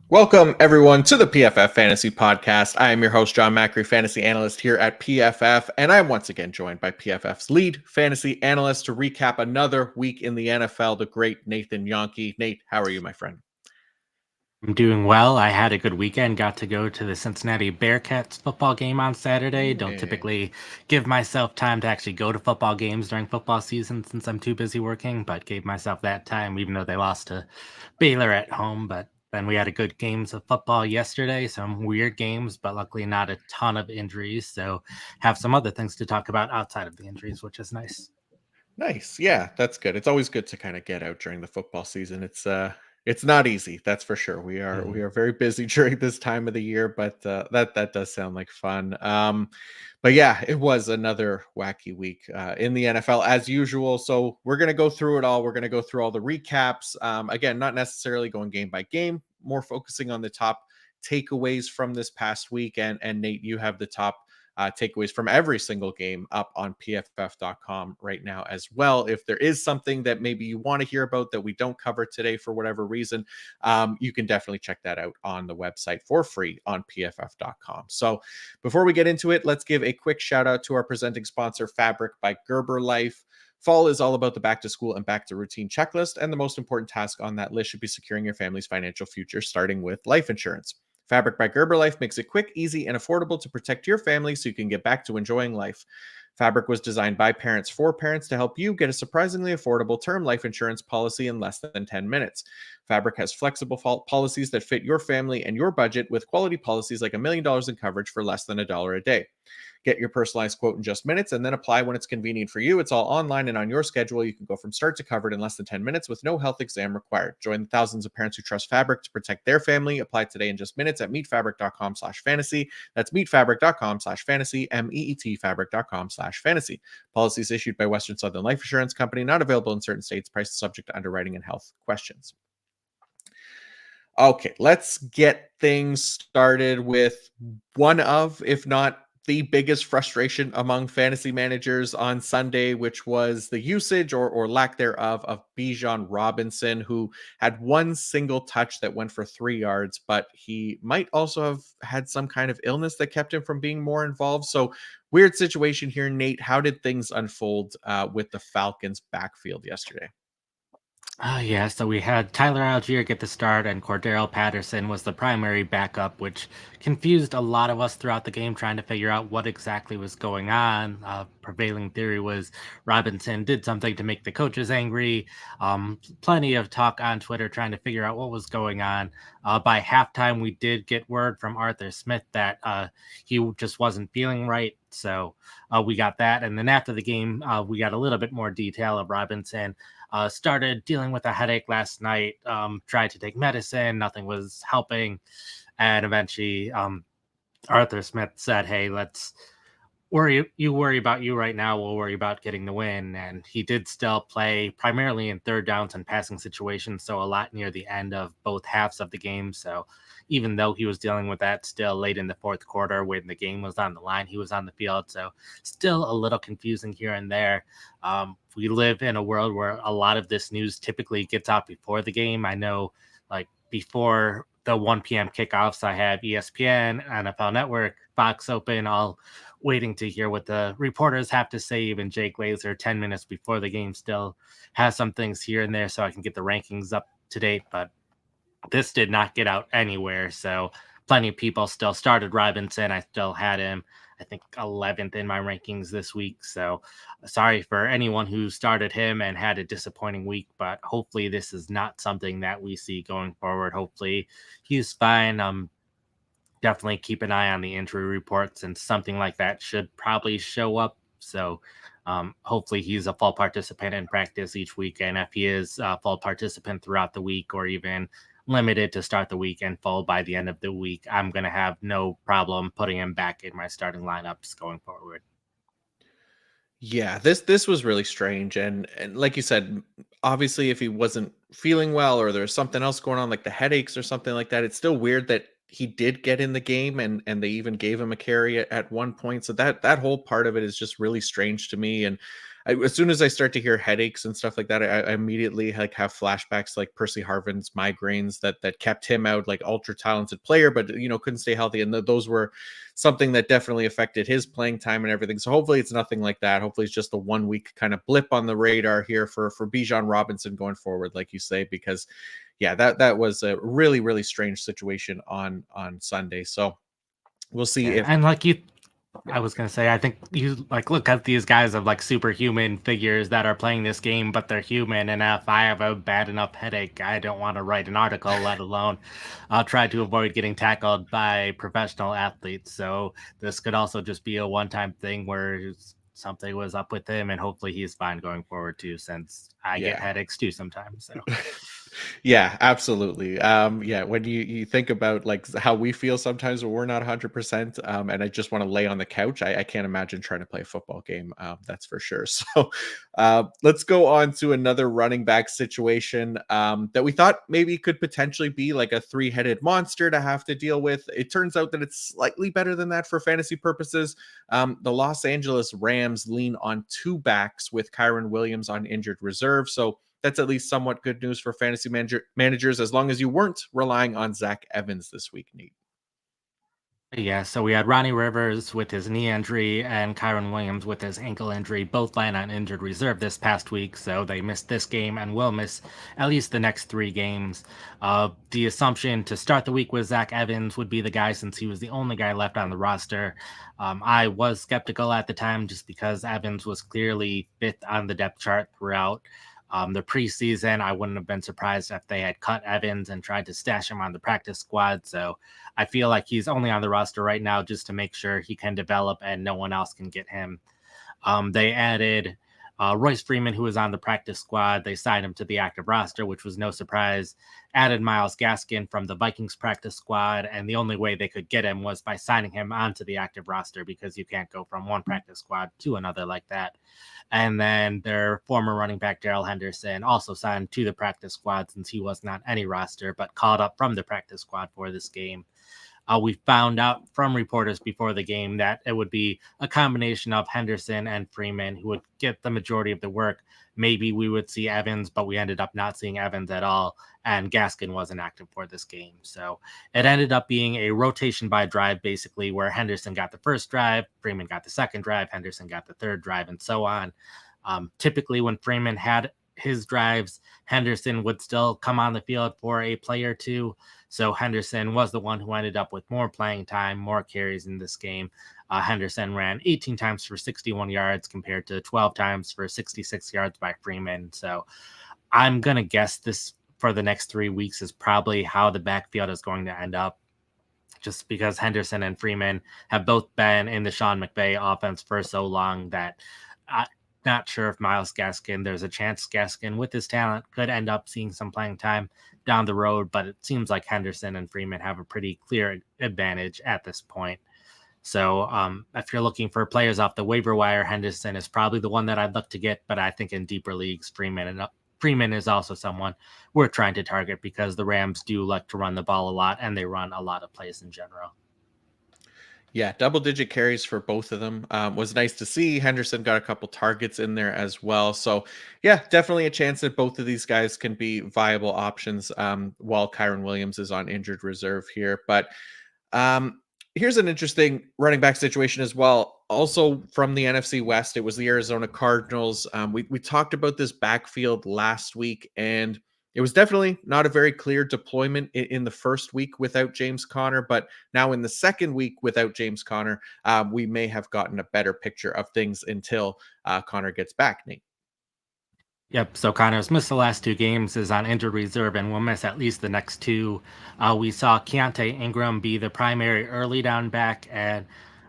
Welcome, everyone, to the PFF Fantasy Podcast. I am your host, Jon Macri, fantasy analyst here at PFF, and I'm once again joined by PFF's lead fantasy analyst to recap another week in the NFL, the great Nathan Jahnke. Nate, how are you, my friend? I'm doing well. I had a good weekend. Got to go to the Cincinnati Bearcats football game on Saturday. Don't Hey. typically give myself time to actually go to football games during football season since I'm too busy working, but gave myself that time even though they lost to Baylor at home. But then we had a good games of football yesterday, some weird games, but luckily not a ton of injuries. So have some other things to talk about outside of the injuries, which is nice. Nice. Yeah, that's good. It's always good to kind of get out during the football season. It's not easy, that's for sure. We are very busy during this time of the year, but that does sound like fun. But yeah, it was another wacky week in the NFL as usual. So we're gonna go through it all. We're gonna go through all the recaps. Again, not necessarily going game by game, more focusing on the top takeaways from this past week. And Nate, you have the top takeaways from every single game up on pff.com right now as well. If there is something that maybe you want to hear about that we don't cover today for whatever reason, you can definitely check that out on the website for free on pff.com. So before we get into it, let's give a quick shout out to our presenting sponsor, Fabric by Gerber Life. Fall is all about the back to school and back to routine checklist, and the most important task on that list should be securing your family's financial future, starting with life insurance. Fabric by Gerber Life makes it quick, easy, and affordable to protect your family so you can get back to enjoying life. Fabric was designed by parents for parents to help you get a surprisingly affordable term life insurance policy in less than 10 minutes. Fabric has flexible policies that fit your family and your budget with quality policies like $1 million in coverage for less than $1 a day. Get your personalized quote in just minutes and then apply when it's convenient for you. It's all online and on your schedule. You can go from start to covered in less than 10 minutes with no health exam required. Join the thousands of parents who trust Fabric to protect their family. Apply today in just minutes at meetfabric.com/fantasy. That's meetfabric.com/fantasy, meetfabric.com/fantasy. Policies issued by Western Southern Life Insurance Company, not available in certain states. Prices subject to underwriting and health questions. Okay, let's get things started with one of, if not the biggest frustration among fantasy managers on Sunday, which was the usage or lack thereof of Bijan Robinson, who had one single touch that went for 3 yards, but he might also have had some kind of illness that kept him from being more involved. So, weird situation here, Nate. How did things unfold with the Falcons' backfield yesterday? Yeah, so we had Tyler Algier get the start, and Cordero Patterson was the primary backup, which confused a lot of us throughout the game trying to figure out what exactly was going on. Prevailing theory was Robinson did something to make the coaches angry. Plenty of talk on Twitter trying to figure out what was going on. By halftime, we did get word from Arthur Smith that he just wasn't feeling right. So we got that. And then after the game, we got a little bit more detail of Robinson. Started dealing with a headache last night. Tried to take medicine, nothing was helping, and eventually, Arthur Smith said, "Hey, let's worry about you right now. We'll worry about getting the win." And he did still play primarily in third downs and passing situations, so a lot near the end of both halves of the game. So even though he was dealing with that, still late in the fourth quarter when the game was on the line, he was on the field. So still a little confusing here and there. We live in a world where a lot of this news typically gets out before the game. I know, like before the 1 p.m. kickoffs, I have ESPN, NFL Network, Fox open, all waiting to hear what the reporters have to say. Even Jake Glazer, 10 minutes before the game, still has some things here and there so I can get the rankings up to date. But this did not get out anywhere. So plenty of people still started Robinson. I still had him, I think, 11th in my rankings this week. So sorry for anyone who started him and had a disappointing week, but hopefully this is not something that we see going forward. Hopefully he's fine. Definitely keep an eye on the injury reports, and something like that should probably show up. So hopefully he's a full participant in practice each week. And if he is a full participant throughout the week or even limited to start the week and full by the end of the week, I'm going to have no problem putting him back in my starting lineups going forward. Yeah, this was really strange, and like you said, obviously, if he wasn't feeling well or there's something else going on, like the headaches or something like that, it's still weird that he did get in the game, and they even gave him a carry at one point. So that whole part of it is just really strange to me. And as soon as I start to hear headaches and stuff like that, I immediately like have flashbacks like Percy Harvin's migraines that kept him out, like ultra talented player, but couldn't stay healthy, and those were something that definitely affected his playing time and everything. So hopefully it's nothing like that. Hopefully it's just a 1 week kind of blip on the radar here for Bijan Robinson going forward, like you say, because yeah, that was a really really strange situation on Sunday. So we'll see Yeah, if and like you yeah I was gonna say, I think you like look at these guys of like superhuman figures that are playing this game, but they're human. And if I have a bad enough headache, I don't want to write an article, let alone I'll try to avoid getting tackled by professional athletes. So this could also just be a one-time thing where something was up with him, and hopefully he's fine going forward too, since I get yeah. headaches too sometimes. So. Yeah, absolutely. Yeah, when you think about like how we feel sometimes when we're not 100%, and I just want to lay on the couch, I can't imagine trying to play a football game. That's for sure. So, let's go on to another running back situation that we thought maybe could potentially be like a three-headed monster to have to deal with. It turns out that it's slightly better than that for fantasy purposes. The Los Angeles Rams lean on two backs with Kyron Williams on injured reserve. So that's at least somewhat good news for fantasy managers, as long as you weren't relying on Zach Evans this week, Nate. Yeah, so we had Ronnie Rivers with his knee injury and Kyron Williams with his ankle injury, both lying on injured reserve this past week. So they missed this game and will miss at least the next three games. The assumption to start the week with Zach Evans would be the guy, since he was the only guy left on the roster. I was skeptical at the time just because Evans was clearly fifth on the depth chart throughout the preseason. I wouldn't have been surprised if they had cut Evans and tried to stash him on the practice squad. So I feel like he's only on the roster right now just to make sure he can develop and no one else can get him. They added Royce Freeman, who was on the practice squad. They signed him to the active roster, which was no surprise. Added Myles Gaskin from the Vikings practice squad, and the only way they could get him was by signing him onto the active roster, because you can't go from one practice squad to another like that. And then their former running back, Darrell Henderson, also signed to the practice squad since he was not any roster, but called up from the practice squad for this game. We found out from reporters before the game that it would be a combination of Henderson and Freeman who would get the majority of the work. Maybe we would see Evans, but we ended up not seeing Evans at all, and Gaskin wasn't active for this game. So it ended up being a rotation by drive, basically, where Henderson got the first drive, Freeman got the second drive, Henderson got the third drive, and so on. Typically, when Freeman had his drives, Henderson would still come on the field for a play or two. So Henderson was the one who ended up with more playing time, more carries in this game. Henderson ran 18 times for 61 yards compared to 12 times for 66 yards by Freeman. So I'm going to guess this for the next 3 weeks is probably how the backfield is going to end up, just because Henderson and Freeman have both been in the Sean McVay offense for so long that I'm not sure if Myles Gaskin, there's a chance Gaskin with his talent could end up seeing some playing time down the road, but it seems like Henderson and Freeman have a pretty clear advantage at this point. So if you're looking for players off the waiver wire, Henderson is probably the one that I'd look to get, but I think in deeper leagues, Freeman is also someone we're trying to target because the Rams do like to run the ball a lot, and they run a lot of plays in general. Yeah, double digit carries for both of them was nice to see. Henderson got a couple targets in there as well. So, yeah, definitely a chance that both of these guys can be viable options while Kyron Williams is on injured reserve here. But um, here's an interesting running back situation as well. Also from the NFC West, it was the Arizona Cardinals. We talked about this backfield last week, and it was definitely not a very clear deployment in the first week without James Conner. But now in the second week without James Conner, we may have gotten a better picture of things until Conner gets back, Nate. Yep. So Connor's missed the last two games, is on injured reserve, and will miss at least the next two. We saw Keontae Ingram be the primary early down back, and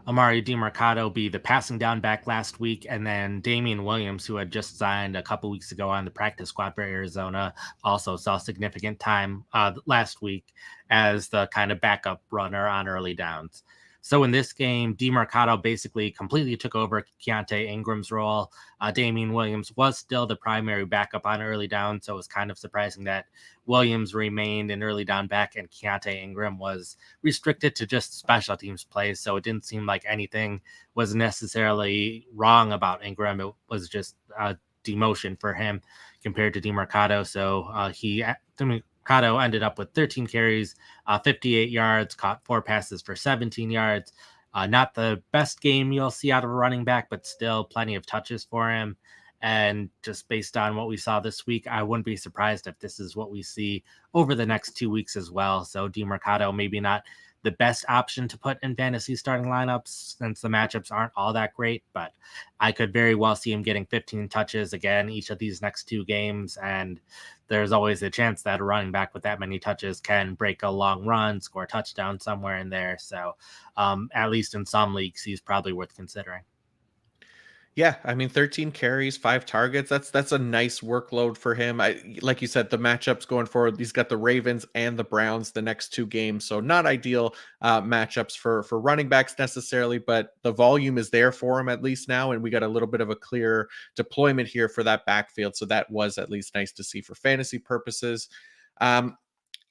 Amari DiMercato be the passing down back last week. And then Damian Williams, who had just signed a couple weeks ago on the practice squad for Arizona, also saw significant time last week as the kind of backup runner on early downs. So in this game, DiMercato basically completely took over Keontae Ingram's role. Damian Williams was still the primary backup on early down, so it was kind of surprising that Williams remained an early down back and Keontae Ingram was restricted to just special teams plays. So it didn't seem like anything was necessarily wrong about Ingram. It was just demotion for him compared to DeMarcado. So DeMarcado ended up with 13 carries, 58 yards, caught 4 passes for 17 yards. Not the best game you'll see out of a running back, but still plenty of touches for him. And just based on what we saw this week, I wouldn't be surprised if this is what we see over the next 2 weeks as well. So DeMarcado maybe not the best option to put in fantasy starting lineups since the matchups aren't all that great, but I could very well see him getting 15 touches again each of these next 2 games. And there's always a chance that a running back with that many touches can break a long run, score a touchdown somewhere in there. So at least in some leagues, he's probably worth considering. Yeah, I mean 13 carries, 5 targets. That's a nice workload for him. Like you said, the matchups going forward, he's got the Ravens and the Browns the next 2 games. So not ideal matchups for running backs necessarily, but the volume is there for him at least now, and we got a little bit of a clear deployment here for that backfield. So that was at least nice to see for fantasy purposes. Um,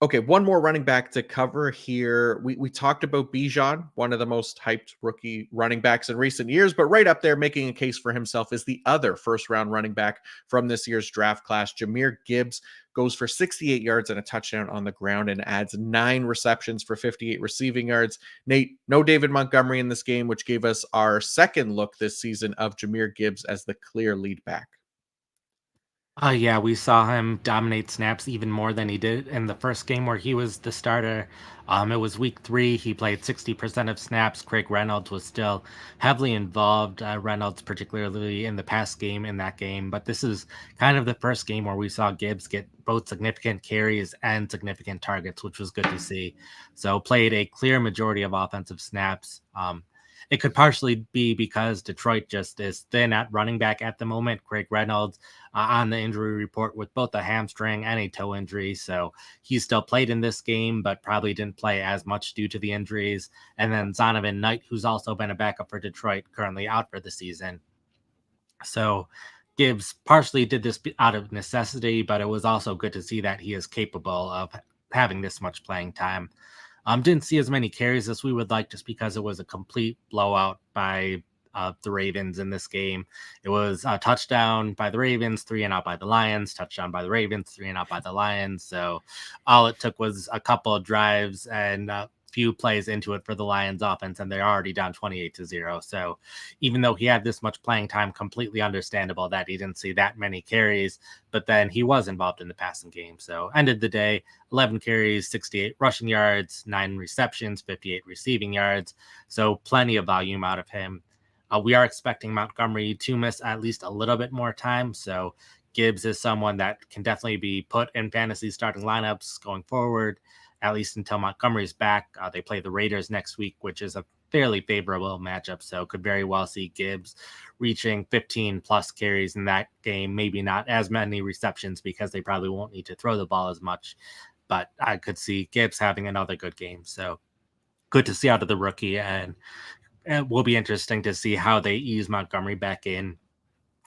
Okay, one more running back to cover here. We talked about Bijan, one of the most hyped rookie running backs in recent years, but right up there making a case for himself is the other first round running back from this year's draft class. Jahmyr Gibbs goes for 68 yards and a touchdown on the ground and adds 9 receptions for 58 receiving yards. Nate, no David Montgomery in this game, which gave us our second look this season of Jahmyr Gibbs as the clear lead back. Yeah, we saw him dominate snaps even more than he did in the first game where he was the starter. It was week 3. He played 60% of snaps. Craig Reynolds was still heavily involved. Reynolds, particularly in the pass game in that game. But this is kind of the first game where we saw Gibbs get both significant carries and significant targets, which was good to see. So played a clear majority of offensive snaps. It could partially be because Detroit just is thin at running back at the moment. Craig Reynolds on the injury report with both a hamstring and a toe injury. So he still played in this game, but probably didn't play as much due to the injuries. And then Zonovan Knight, who's also been a backup for Detroit, currently out for the season. So Gibbs partially did this out of necessity, but it was also good to see that he is capable of having this much playing time. Didn't see as many carries as we would like just because it was a complete blowout by the Ravens in this game. It was a touchdown by the Ravens, 3 and out by the Lions, touchdown by the Ravens, 3 and out by the Lions. So all it took was a couple of drives and a few plays into it for the Lions offense, and they're already down 28-0. So even though he had this much playing time, completely understandable that he didn't see that many carries, but then he was involved in the passing game. So ended the day 11 carries, 68 rushing yards, 9 receptions, 58 receiving yards. So plenty of volume out of him. We are expecting Montgomery to miss at least a little bit more time. So Gibbs is someone that can definitely be put in fantasy starting lineups going forward, at least until Montgomery's back. They play the Raiders next week, which is a fairly favorable matchup. So could very well see Gibbs reaching 15 plus carries in that game. Maybe not as many receptions because they probably won't need to throw the ball as much. But I could see Gibbs having another good game. So good to see out of the rookie. And it will be interesting to see how they ease Montgomery back in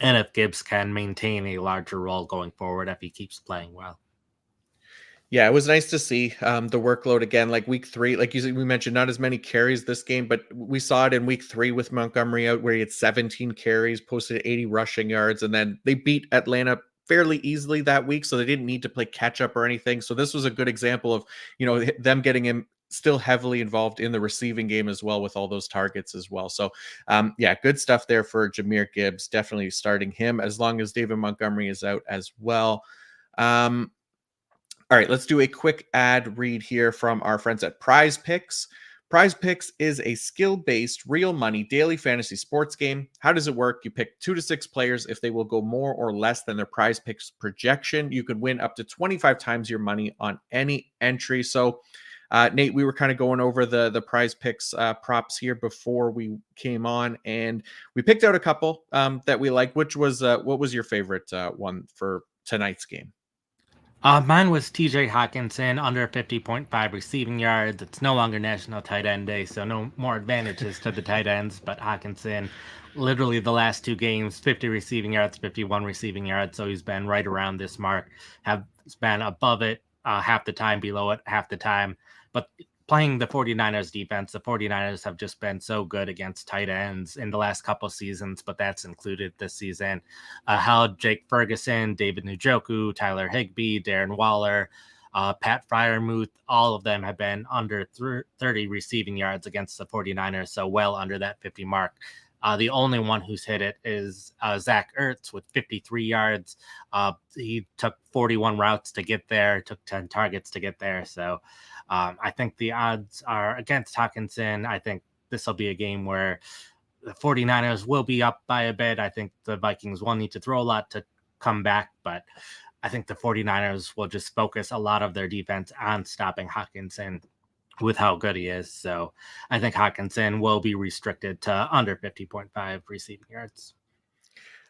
and if Gibbs can maintain a larger role going forward if he keeps playing well. Yeah, it was nice to see the workload again. Like week 3, like you said, we mentioned, not as many carries this game, but we saw it in week 3 with Montgomery out where he had 17 carries, posted 80 rushing yards, and then they beat Atlanta fairly easily that week, so they didn't need to play catch up or anything. So this was a good example of them getting him still heavily involved in the receiving game as well with all those targets as well. So yeah, good stuff there for Jahmyr Gibbs. Definitely starting him as long as David Montgomery is out as well. All right, let's do a quick ad read here from our friends at Prize Picks. Prize Picks is a skill-based, real money daily fantasy sports game. How does it work? You pick 2 to 6 players. If they will go more or less than their Prize Picks projection, you could win up to 25 times your money on any entry. So, Nate, we were kind of going over the Prize Picks props here before we came on, and we picked out a couple that we like. Which was what was your favorite one for tonight's game? Mine was TJ Hawkinson under 50.5 receiving yards. It's no longer National Tight End Day, so no more advantages to the tight ends. But Hawkinson, literally the last 2 games, 50 receiving yards, 51 receiving yards. So he's been right around this mark, has been above it half the time, below it half the time. But playing the 49ers defense. The 49ers have just been so good against tight ends in the last couple seasons, but that's included this season. How Jake Ferguson, David Njoku, Tyler Higbee, Darren Waller, Pat Fryermuth, all of them have been under 30 receiving yards against the 49ers, so well under that 50 mark. The only one who's hit it is Zach Ertz with 53 yards. He took 41 routes to get there, took 10 targets to get there. So I think the odds are against Hawkinson. I think this will be a game where the 49ers will be up by a bit. I think the Vikings will need to throw a lot to come back, but I think the 49ers will just focus a lot of their defense on stopping Hawkinson with how good he is. So I think Hawkinson will be restricted to under 50.5 receiving yards.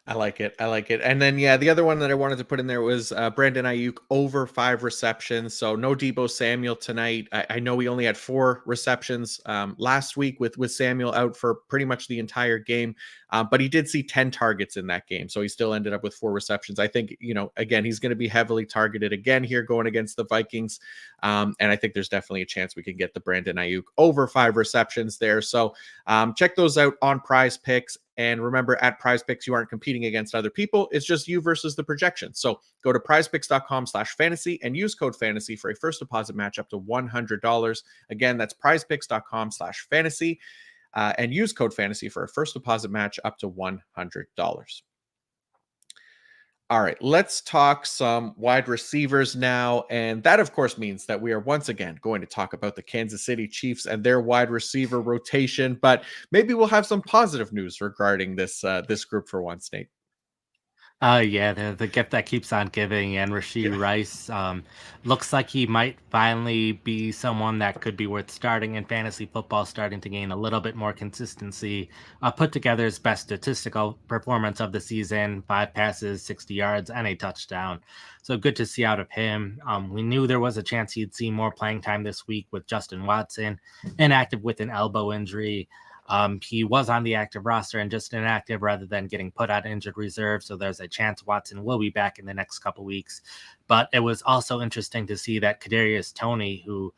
I like it. I like it. And then, yeah, the other one that I wanted to put in there was Brandon Ayuk over 5 receptions. So no Debo Samuel tonight. I know we only had 4 receptions last week with Samuel out for pretty much the entire game, but he did see 10 targets in that game. So he still ended up with 4 receptions. I think, again, he's going to be heavily targeted again here going against the Vikings. And I think there's definitely a chance we can get the Brandon Ayuk over 5 receptions there. So check those out on Prize Picks. And remember, at Prize Picks, you aren't competing against other people. It's just you versus the projection. So go to prizepicks.com/fantasy and use code fantasy for a first deposit match up to $100. Again, that's prizepicks.com/fantasy and use code fantasy for a first deposit match up to $100. All right, let's talk some wide receivers now. And that, of course, means that we are once again going to talk about the Kansas City Chiefs and their wide receiver rotation. But maybe we'll have some positive news regarding this group for once, Nate. Yeah, the gift that keeps on giving, and Rasheed Yeah. Rice looks like he might finally be someone that could be worth starting in fantasy football, starting to gain a little bit more consistency. Put together his best statistical performance of the season: 5 passes, 60 yards, and a touchdown. So good to see out of him. We knew there was a chance he'd see more playing time this week with Justin Watson inactive with an elbow injury. He was on the active roster and just inactive rather than getting put on injured reserve. So there's a chance Watson will be back in the next couple weeks. But it was also interesting to see that Kadarius Toney, who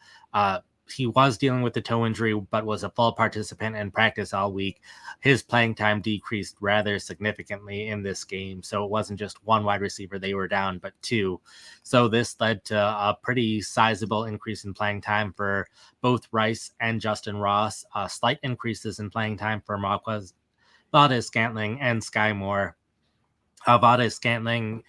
he was dealing with the toe injury, but was a full participant in practice all week. His playing time decreased rather significantly in this game. So it wasn't just one wide receiver they were down, but 2. So this led to a pretty sizable increase in playing time for both Rice and Justin Ross. Slight increases in playing time for Marquez Valdez-Scantling and Sky Moore. Valdez-Scantling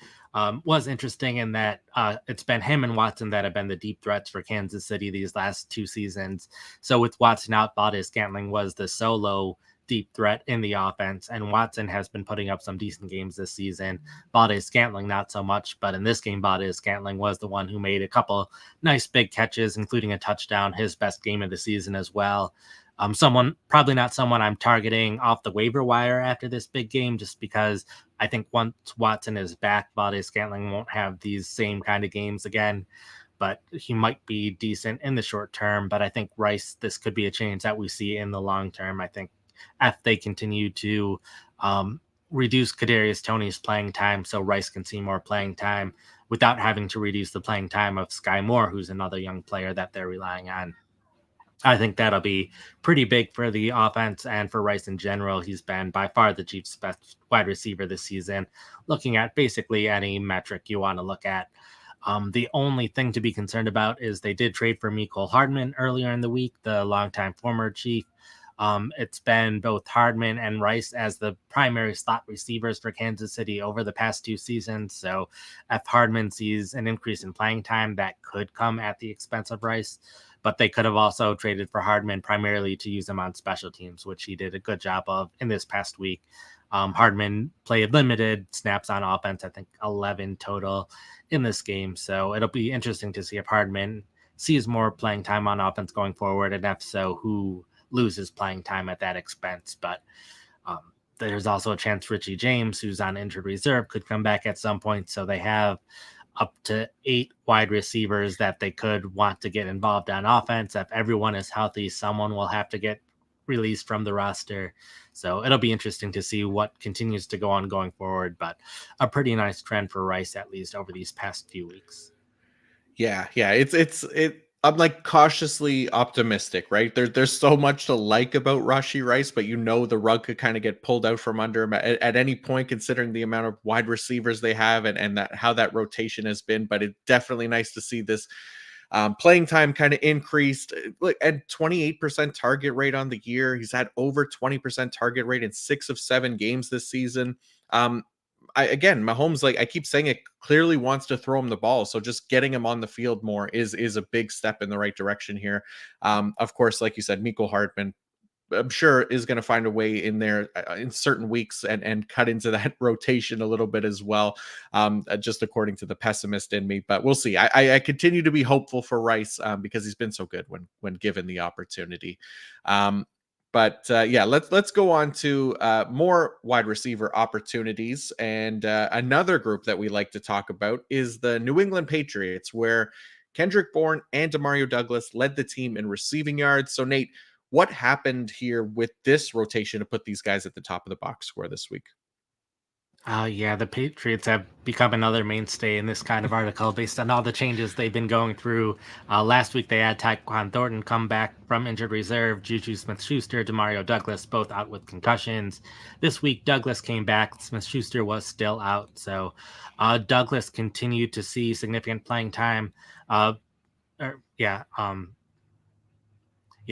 was interesting in that it's been him and Watson that have been the deep threats for Kansas City these last 2 seasons. So with Watson out, Valdez-Scantling was the solo deep threat in the offense, and Watson has been putting up some decent games this season. Valdez-Scantling not so much, but in this game, Valdez-Scantling was the one who made a couple nice big catches, including a touchdown, his best game of the season as well. Probably not someone I'm targeting off the waiver wire after this big game, just because I think once Watson is back, Valdez-Scantling won't have these same kind of games again, but he might be decent in the short term. But I think Rice, this could be a change that we see in the long term. I think if they continue to reduce Kadarius Toney's playing time so Rice can see more playing time without having to reduce the playing time of Sky Moore, who's another young player that they're relying on. I think that'll be pretty big for the offense and for Rice in general. He's been by far the Chiefs' best wide receiver this season, looking at basically any metric you want to look at. The only thing to be concerned about is they did trade for Mecole Hardman earlier in the week, the longtime former Chief. It's been both Hardman and Rice as the primary slot receivers for Kansas City over the past 2 seasons. So if Hardman sees an increase in playing time, that could come at the expense of Rice. But they could have also traded for Hardman primarily to use him on special teams, which he did a good job of in this past week. Hardman played limited snaps on offense, I think 11 total in this game. So it'll be interesting to see if Hardman sees more playing time on offense going forward, and if so, who loses playing time at that expense. But there's also a chance Richie James, who's on injured reserve, could come back at some point. So they have up to 8 wide receivers that they could want to get involved on offense. If everyone is healthy, someone will have to get released from the roster. So it'll be interesting to see what continues to go on going forward, but a pretty nice trend for Rice, at least over these past few weeks. Yeah, it's I'm like cautiously optimistic, right? There's so much to like about Rashi Rice, but the rug could kind of get pulled out from under him at any point, considering the amount of wide receivers they have and that how that rotation has been. But it's definitely nice to see this playing time kind of increased. Look, at 28% target rate on the year. He's had over 20% target rate in 6 of 7 games this season. Um, Mahomes, like I keep saying, it clearly wants to throw him the ball. So just getting him on the field more is a big step in the right direction here. Of course, like you said, Miko Hardman, I'm sure is going to find a way in there in certain weeks and cut into that rotation a little bit as well, just according to the pessimist in me. But we'll see. I continue to be hopeful for Rice because he's been so good when given the opportunity. Um, yeah, let's go on to more wide receiver opportunities, and another group that we like to talk about is the New England Patriots, where Kendrick Bourne and Demario Douglas led the team in receiving yards. So Nate, what happened here with this rotation to put these guys at the top of the box score this week? Yeah, the Patriots have become another mainstay in this kind of article based on all the changes they've been going through. Last week, they had Tyquan Thornton come back from injured reserve, Juju Smith Schuster, Demario Douglas, both out with concussions. This week, Douglas came back, Smith Schuster was still out. So Douglas continued to see significant playing time. Uh, er, yeah, um,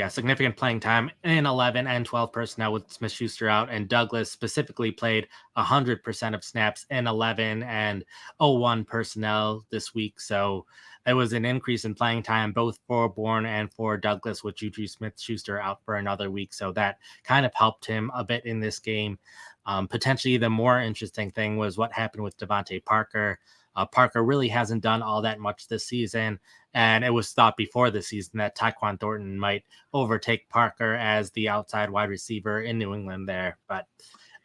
significant playing time in 11 and 12 personnel with Smith Schuster out. And Douglas specifically played 100% of snaps in 11 and 01 personnel this week. So it was an increase in playing time both for Bourne and for Douglas, with Juju Smith Schuster out for another week. So that kind of helped him a bit in this game. Potentially, the more interesting thing was what happened with Devontae Parker. Parker really hasn't done all that much this season, and it was thought before the season that Tyquan Thornton might overtake Parker as the outside wide receiver in New England there. But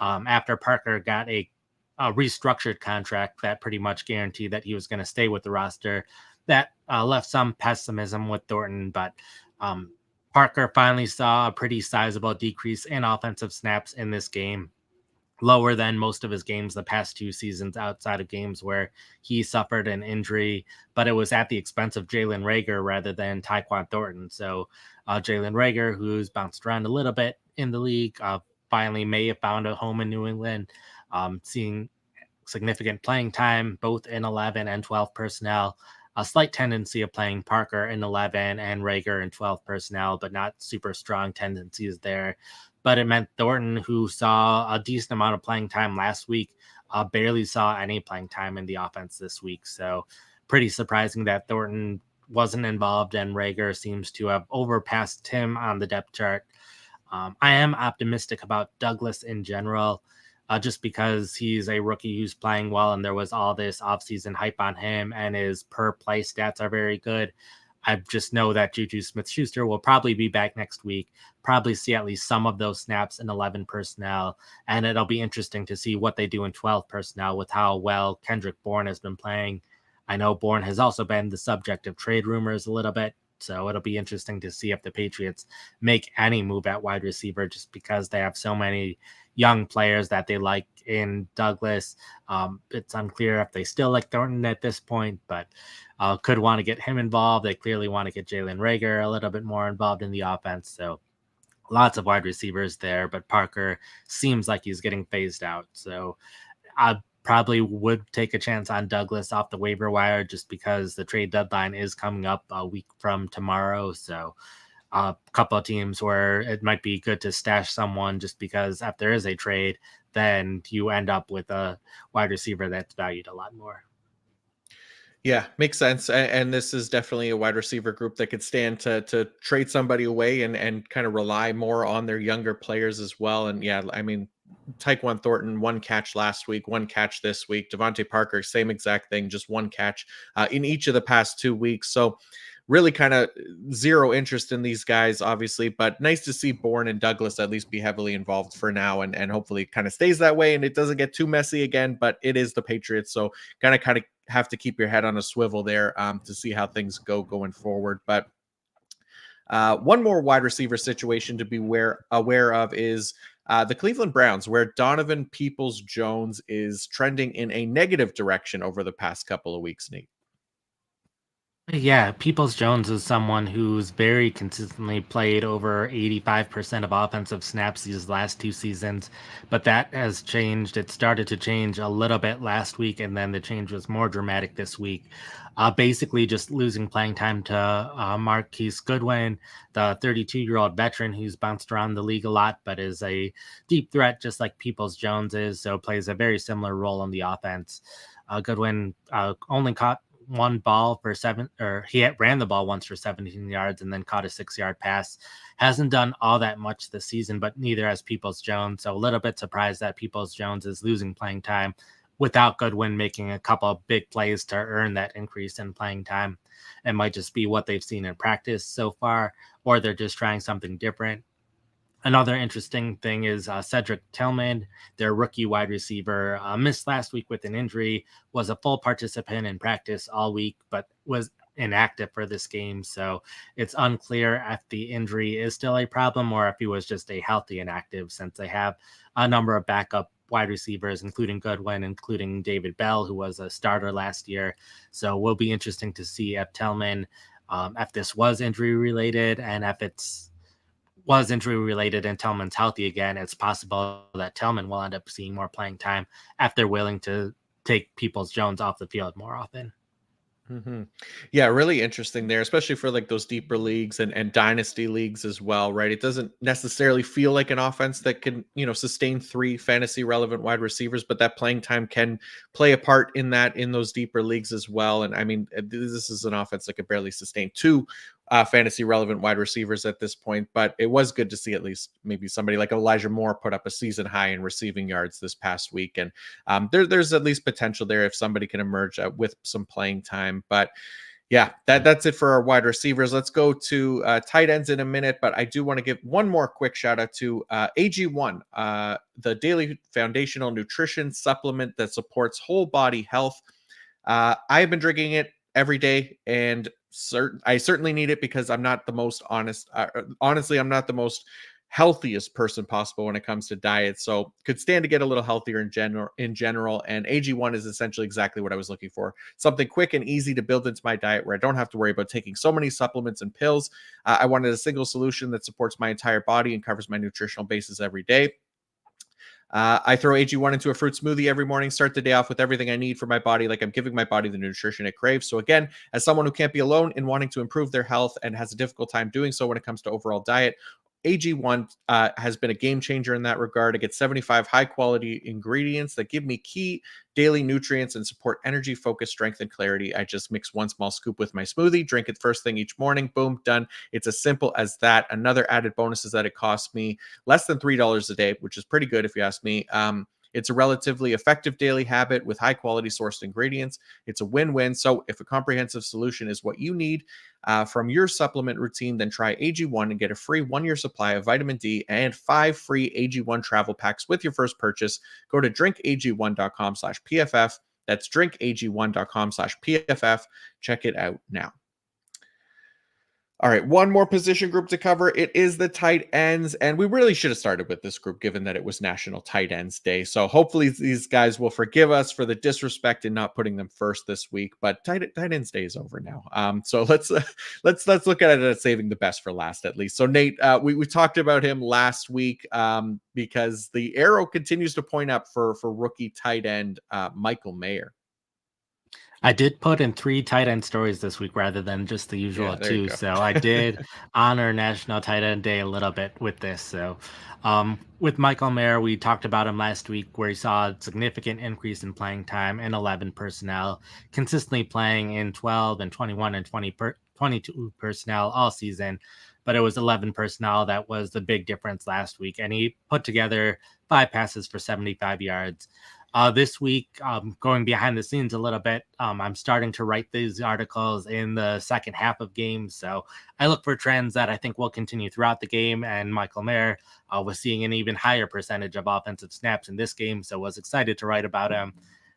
after Parker got a restructured contract that pretty much guaranteed that he was going to stay with the roster, that left some pessimism with Thornton. But um, Parker finally saw a pretty sizable decrease in offensive snaps in this game, lower than most of his games the past 2 seasons, outside of games where he suffered an injury, but it was at the expense of Jalen Rager rather than Tyquan Thornton. So Jalen Rager, who's bounced around a little bit in the league, finally may have found a home in New England, seeing significant playing time both in 11 and 12 personnel. A slight tendency of playing Parker in 11 and Rager in 12 personnel, but not super strong tendencies there. But it meant Thornton, who saw a decent amount of playing time last week, barely saw any playing time in the offense this week. So pretty surprising that Thornton wasn't involved, and Rager seems to have overpassed him on the depth chart. I am optimistic about Douglas in general, just because he's a rookie who's playing well, and there was all this offseason hype on him, and his per play stats are very good. I just know that Juju Smith Schuster will probably be back next week, probably see at least some of those snaps in 11 personnel. And it'll be interesting to see what they do in 12 personnel with how well Kendrick Bourne has been playing. I know Bourne has also been the subject of trade rumors a little bit. So it'll be interesting to see if the Patriots make any move at wide receiver, just because they have so many young players that they like in Douglas. It's unclear if they still like Thornton at this point, but could want to get him involved. They clearly want to get Jalen Rager a little bit more involved in the offense. So lots of wide receivers there, but Parker seems like he's getting phased out. So I probably would take a chance on Douglas off the waiver wire, just because the trade deadline is coming up a week from tomorrow. So a couple of teams where it might be good to stash someone, just because if there is a trade, then you end up with a wide receiver that's valued a lot more. Yeah, makes sense. And this is definitely a wide receiver group that could stand to trade somebody away and kind of rely more on their younger players as well. And yeah, I mean, Tyquan Thornton, 1 catch last week, 1 catch this week. Devontae Parker, same exact thing, just 1 catch in each of the past 2 weeks. So really kind of zero interest in these guys, obviously, but nice to see Bourne and Douglas at least be heavily involved for now, and hopefully kind of stays that way and it doesn't get too messy again. But it is the Patriots, so kind of have to keep your head on a swivel there to see how things go going forward. But one more wide receiver situation to be aware of is the Cleveland Browns, where Donovan Peoples-Jones is trending in a negative direction over the past couple of weeks, Nate. Yeah, Peoples Jones is someone who's very consistently played over 85% of offensive snaps these last two seasons, but that has changed. It started to change a little bit last week, and then the change was more dramatic this week. Basically, just losing playing time to Marquise Goodwin, the 32-year-old veteran who's bounced around the league a lot, but is a deep threat just like Peoples Jones is, so plays a very similar role in the offense. Goodwin only caught one ball for seven, or ran the ball once for 17 yards and then caught a 6 yard pass. Hasn't done all that much this season, but neither has Peoples Jones. So a little bit surprised that Peoples Jones is losing playing time without Goodwin making a couple of big plays to earn that increase in playing time. It might just be what they've seen in practice so far, or they're just trying something different. Another interesting thing is Cedric Tillman, their rookie wide receiver, missed last week with an injury, was a full participant in practice all week, but was inactive for this game. So it's unclear if the injury is still a problem or if he was just a healthy inactive, since they have a number of backup wide receivers, including Goodwin, including David Bell, who was a starter last year. So will be interesting to see if Tillman, if this was injury related, and if it's was injury related and Tillman's healthy again, it's possible that Tillman will end up seeing more playing time if they're willing to take Peoples Jones off the field more often. Yeah, really interesting there, especially for like those deeper leagues and dynasty leagues as well, right? It doesn't necessarily feel like an offense that can, sustain three fantasy relevant wide receivers, but that playing time can play a part in that in those deeper leagues as well. And I mean, this is an offense that could barely sustain two fantasy relevant wide receivers at this point, but it was good to see at least maybe somebody like Elijah Moore put up a season high in receiving yards this past week. And there's at least potential there if somebody can emerge with some playing time. But yeah, that's it for our wide receivers. Let's go to tight ends in a minute, but I do want to give one more quick shout out to AG1, the daily foundational nutrition supplement that supports whole body health. I've been drinking it every day, and I certainly need it because I'm not the most honest. Honestly, I'm not the most healthiest person possible when it comes to diet. So could stand to get a little healthier in general. And AG1 is essentially exactly what I was looking for. Something quick and easy to build into my diet where I don't have to worry about taking so many supplements and pills. I wanted a single solution that supports my entire body and covers my nutritional bases every day. I throw AG1 into a fruit smoothie every morning, start the day off with everything I need for my body, like I'm giving my body the nutrition it craves. So, again, as someone who can't be alone in wanting to improve their health and has a difficult time doing so when it comes to overall diet, AG1 has been a game changer in that regard. It gets 75 high quality ingredients that give me key daily nutrients and support energy, focus, strength, and clarity. I just mix one small scoop with my smoothie, drink it first thing each morning. Boom, done. It's as simple as that. Another added bonus is that it costs me less than $3 a day, which is pretty good if you ask me. It's a relatively effective daily habit with high quality sourced ingredients. It's a win-win. So if a comprehensive solution is what you need from your supplement routine, then try AG1 and get a free 1 year supply of vitamin D and 5 free AG1 travel packs with your first purchase. Go to drinkag1.com/PFF. That's drinkag1.com/PFF. Check it out now. All right, one more position group to cover. It is the tight ends, and we really should have started with this group given that it was National Tight Ends Day. So hopefully these guys will forgive us for the disrespect in not putting them first this week. But tight ends day is over now. So let's look at it as saving the best for last at least. So Nate, we talked about him last week because the arrow continues to point up for rookie tight end Michael Mayer. I did put in 3 tight end stories this week rather than just the usual Yeah, there you 2, go. so I did honor National Tight End Day a little bit with this. So, with Michael Mayer, we talked about him last week where he saw a significant increase in playing time in 11 personnel, consistently playing in 12 and 21 and 22 personnel all season, but it was 11 personnel that was the big difference last week, and he put together 5 passes for 75 yards. This week, going behind the scenes a little bit, I'm starting to write these articles in the second half of games. So I look for trends that I think will continue throughout the game. And Michael Mayer was seeing an even higher percentage of offensive snaps in this game. So was excited to write about him.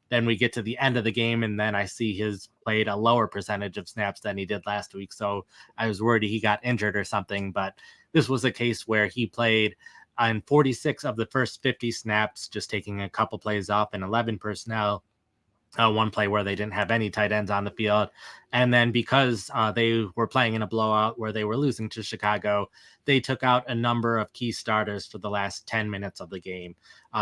Then we get to the end of the game, and then I see his played a lower percentage of snaps than he did last week. So I was worried he got injured or something. But this was a case where he played on 46 of the first 50 snaps, just taking a couple plays off and 11 personnel. one play where they didn't have any tight ends on the field. And then because they were playing in a blowout where they were losing to Chicago, they took out a number of key starters for the last 10 minutes of the game.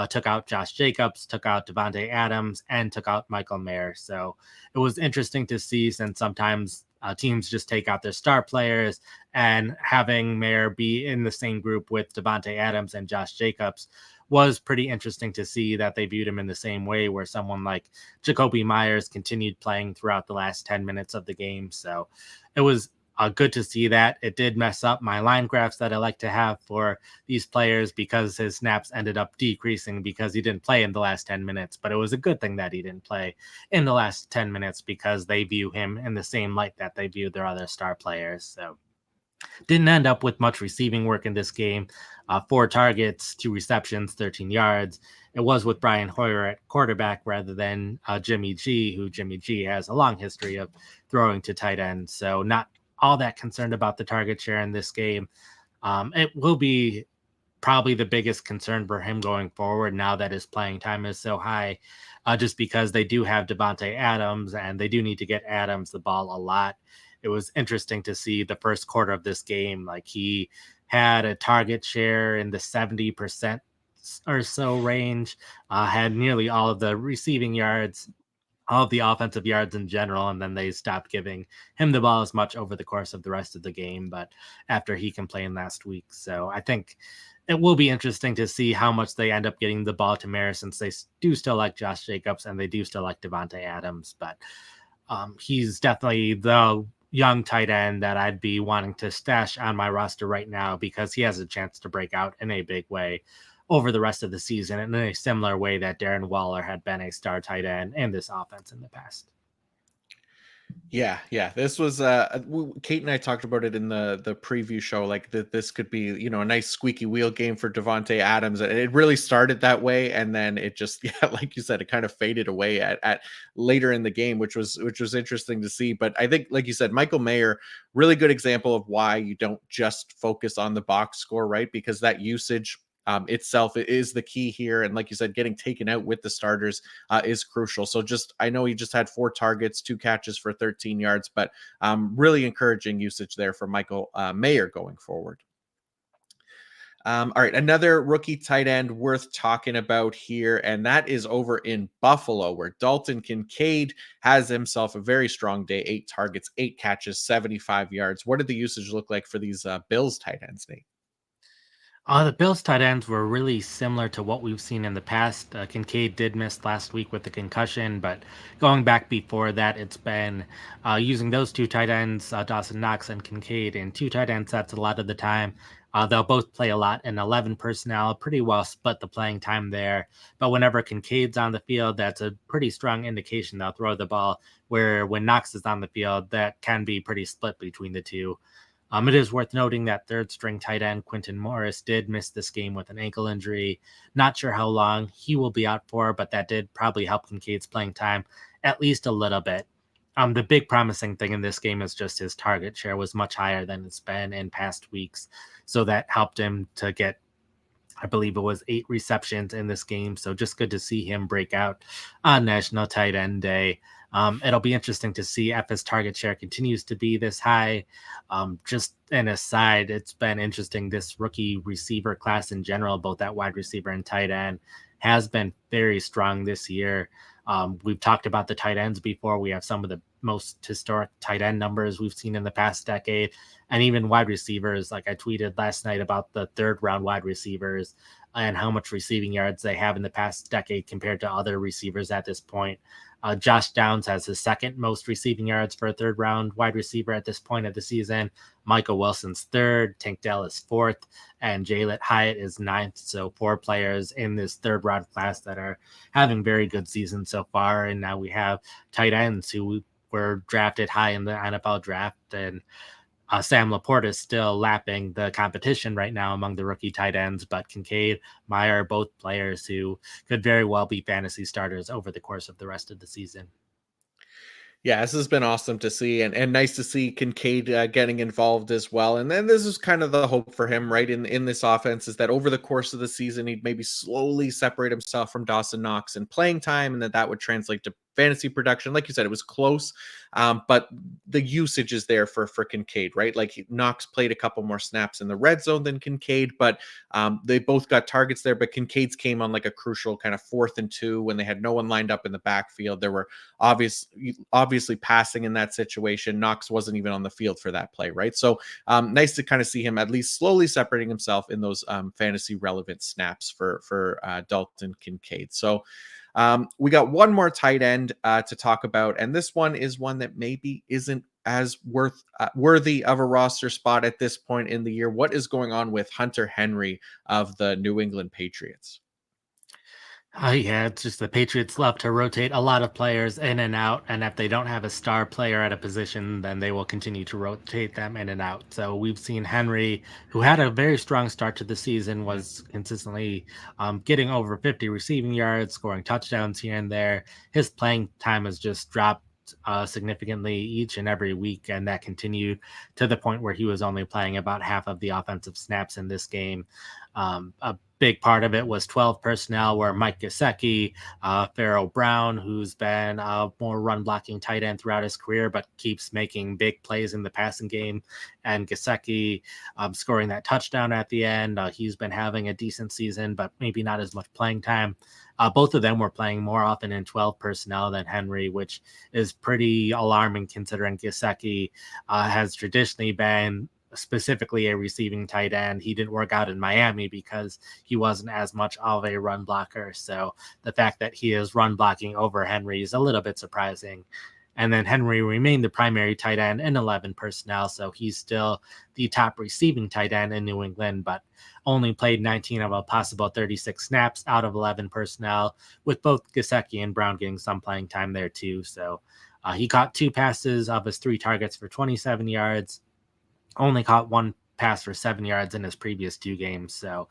Took out Josh Jacobs, took out Devontae Adams, and took out Michael Mayer. So it was interesting to see, since sometimes teams just take out their star players, and having Mayer be in the same group with Devontae Adams and Josh Jacobs was pretty interesting to see that they viewed him in the same way, where someone like Jacoby Myers continued playing throughout the last 10 minutes of the game. So it was good to see that. It did mess up my line graphs that I like to have for these players, because his snaps ended up decreasing because he didn't play in the last 10 minutes. But it was a good thing that he didn't play in the last 10 minutes, because they view him in the same light that they view their other star players. So didn't end up with much receiving work in this game. 4 targets, 2 receptions, 13 yards. It was with Brian Hoyer at quarterback rather than Jimmy G, who Jimmy G has a long history of throwing to tight ends. So not all that concerned about the target share in this game. It will be probably the biggest concern for him going forward now that his playing time is so high, just because they do have Devontae Adams and they do need to get Adams the ball a lot. It was interesting to see the first quarter of this game. Like, he had a target share in the 70% or so range, had nearly all of the receiving yards, all of the offensive yards in general, and then they stopped giving him the ball as much over the course of the rest of the game. But after he complained last week, so I think it will be interesting to see how much they end up getting the ball to Mayer, since they do still like Josh Jacobs and they do still like Devontae Adams. But he's definitely the young tight end that I'd be wanting to stash on my roster right now, because he has a chance to break out in a big way over the rest of the season, in a similar way that Darren Waller had been a star tight end in this offense in the past. Yeah, yeah. This was Kate and I talked about it in the preview show, like that this could be, a nice squeaky wheel game for Devontae Adams. And it really started that way, and then it just yeah, like you said, it kind of faded away at later in the game, which was interesting to see. But I think, like you said, Michael Mayer, really good example of why you don't just focus on the box score, right? Because that usage itself is the key here. And like you said, getting taken out with the starters is crucial. So I know he just had 4 targets, 2 catches for 13 yards, but really encouraging usage there for Michael Mayer going forward. All right, another rookie tight end worth talking about here, and that is over in Buffalo, where Dalton Kincaid has himself a very strong day. 8 targets, 8 catches, 75 yards. What did the usage look like for these Bills tight ends, Nate? The Bills tight ends were really similar to what we've seen in the past. Kincaid did miss last week with the concussion, but going back before that, it's been using those 2 tight ends, Dawson Knox and Kincaid, in 2 tight end sets a lot of the time. They'll both play a lot in 11 personnel, pretty well split the playing time there. But whenever Kincaid's on the field, that's a pretty strong indication they'll throw the ball, where when Knox is on the field, that can be pretty split between the two. It is worth noting that third string tight end Quinton Morris did miss this game with an ankle injury. Not sure how long he will be out for, but that did probably help Kincaid's playing time at least a little bit. The big promising thing in this game is just his target share was much higher than it's been in past weeks. So that helped him to get, I believe it was 8 receptions in this game. So just good to see him break out on National Tight End Day. It'll be interesting to see if his target share continues to be this high. Just an aside, it's been interesting. This rookie receiver class in general, both at wide receiver and tight end, has been very strong this year. We've talked about the tight ends before. We have some of the most historic tight end numbers we've seen in the past decade, and even wide receivers. Like I tweeted last night about the third round wide receivers and how much receiving yards they have in the past decade compared to other receivers at this point. Josh Downs has his second most receiving yards for a third round wide receiver at this point of the season. Michael Wilson's third, Tank Dell is fourth, and Jalett Hyatt is ninth. So 4 players in this third round class that are having very good seasons so far. And now we have tight ends who were drafted high in the NFL draft, and Sam Laporte is still lapping the competition right now among the rookie tight ends, but Kincaid, Meyer are both players who could very well be fantasy starters over the course of the rest of the season. Yeah, this has been awesome to see, and nice to see Kincaid getting involved as well. And then this is kind of the hope for him, right? In this offense, is that over the course of the season, he'd maybe slowly separate himself from Dawson Knox and playing time, and that would translate to fantasy production, like you said, it was close, but the usage is there for Kincaid, right? Like Knox played a couple more snaps in the red zone than Kincaid, but they both got targets there. But Kincaid's came on like a crucial kind of 4th and 2 when they had no one lined up in the backfield. There were obviously passing in that situation. Knox wasn't even on the field for that play, right? So nice to kind of see him at least slowly separating himself in those fantasy relevant snaps for Dalton Kincaid. So we got one more tight end to talk about, and this one is one that maybe isn't as worthy of a roster spot at this point in the year. What is going on with Hunter Henry of the New England Patriots? Yeah, it's just the Patriots love to rotate a lot of players in and out, and if they don't have a star player at a position, then they will continue to rotate them in and out. So we've seen Henry, who had a very strong start to the season, was consistently getting over 50 receiving yards, scoring touchdowns here and there. His playing time has just dropped significantly each and every week, and that continued to the point where he was only playing about half of the offensive snaps in this game. A big part of it was 12 personnel, where Mike Gesicki, Pharaoh Brown, who's been a more run blocking tight end throughout his career, but keeps making big plays in the passing game, and Gesicki scoring that touchdown at the end. He's been having a decent season, but maybe not as much playing time. Both of them were playing more often in 12 personnel than Henry, which is pretty alarming considering Gesicki has traditionally been specifically a receiving tight end. He didn't work out in Miami because he wasn't as much of a run blocker. So the fact that he is run blocking over Henry is a little bit surprising. And then Henry remained the primary tight end in 11 personnel. So he's still the top receiving tight end in New England, but only played 19 of a possible 36 snaps out of 11 personnel, with both Gesicki and Brown getting some playing time there too. So he caught 2 passes of his 3 targets for 27 yards, only caught 1 pass for 7 yards in his previous 2 games. So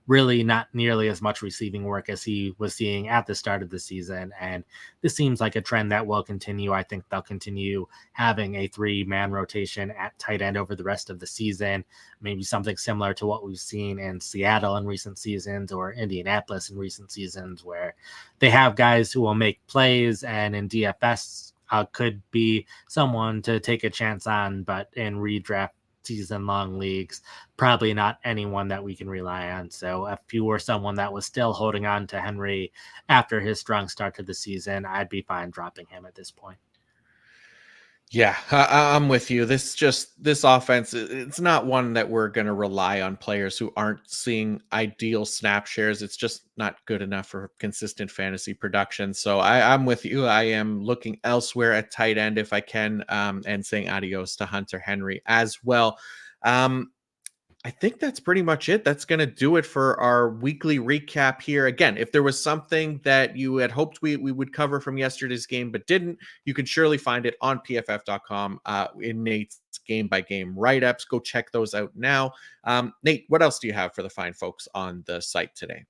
really not nearly as much receiving work as he was seeing at the start of the season. And this seems like a trend that will continue. I think they'll continue having a 3-man rotation at tight end over the rest of the season, maybe something similar to what we've seen in Seattle in recent seasons or Indianapolis in recent seasons, where they have guys who will make plays, and in DFS could be someone to take a chance on, but in redraft season long leagues, probably not anyone that we can rely on. So if you were someone that was still holding on to Henry after his strong start to the season, I'd be fine dropping him at this point. Yeah, I'm with you. This offense, it's not one that we're going to rely on players who aren't seeing ideal snap shares. It's just not good enough for consistent fantasy production. So I'm with you. I am looking elsewhere at tight end if I can, and saying adios to Hunter Henry as well. I think that's pretty much it. That's going to do it for our weekly recap here. Again, if there was something that you had hoped we would cover from yesterday's game but didn't, you can surely find it on pff.com in Nate's game by game write ups. Go check those out now. Nate, what else do you have for the fine folks on the site today?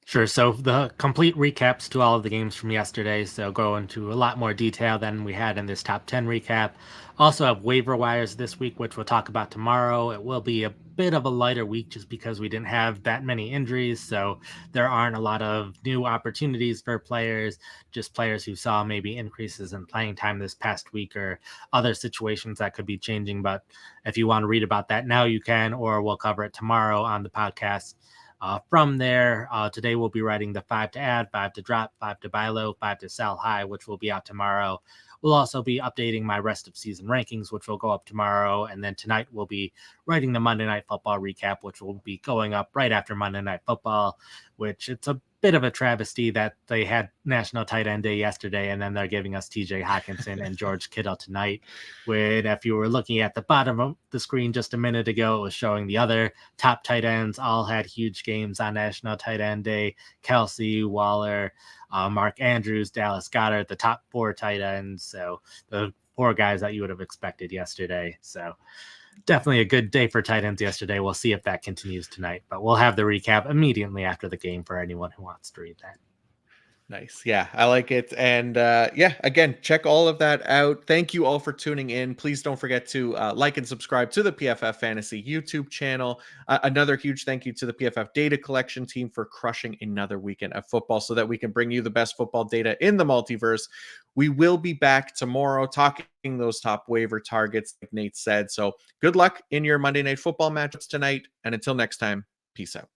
Sure. So the complete recaps to all of the games from yesterday. So go into a lot more detail than we had in this top 10 recap. Also have waiver wires this week, which we'll talk about tomorrow. It will be a bit of a lighter week just because we didn't have that many injuries. So there aren't a lot of new opportunities for players, just players who saw maybe increases in playing time this past week or other situations that could be changing. But if you want to read about that now, you can, or we'll cover it tomorrow on the podcast. From there, today we'll be writing the 5 to add, 5 to drop, 5 to buy low, 5 to sell high, which will be out tomorrow. We'll also be updating my rest of season rankings, which will go up tomorrow. And then tonight we'll be writing the Monday Night Football recap, which will be going up right after Monday Night Football, which it's a bit of a travesty that they had National Tight End Day yesterday, and then they're giving us TJ Hawkinson and George Kittle tonight. When if you were looking at the bottom of the screen just a minute ago, it was showing the other top tight ends all had huge games on National Tight End Day. Kelsey, Waller, Mark Andrews, Dallas Goedert, the top 4 tight ends. So the 4 guys that you would have expected yesterday. So definitely a good day for tight ends yesterday. We'll see if that continues tonight, but we'll have the recap immediately after the game for anyone who wants to read that. Nice. Yeah, I like it. And yeah, again, check all of that out. Thank you all for tuning in. Please don't forget to like and subscribe to the PFF Fantasy YouTube channel. Another huge thank you to the PFF data collection team for crushing another weekend of football so that we can bring you the best football data in the multiverse. We will be back tomorrow talking those top waiver targets, like Nate said. So good luck in your Monday Night Football matchups tonight. And until next time, peace out.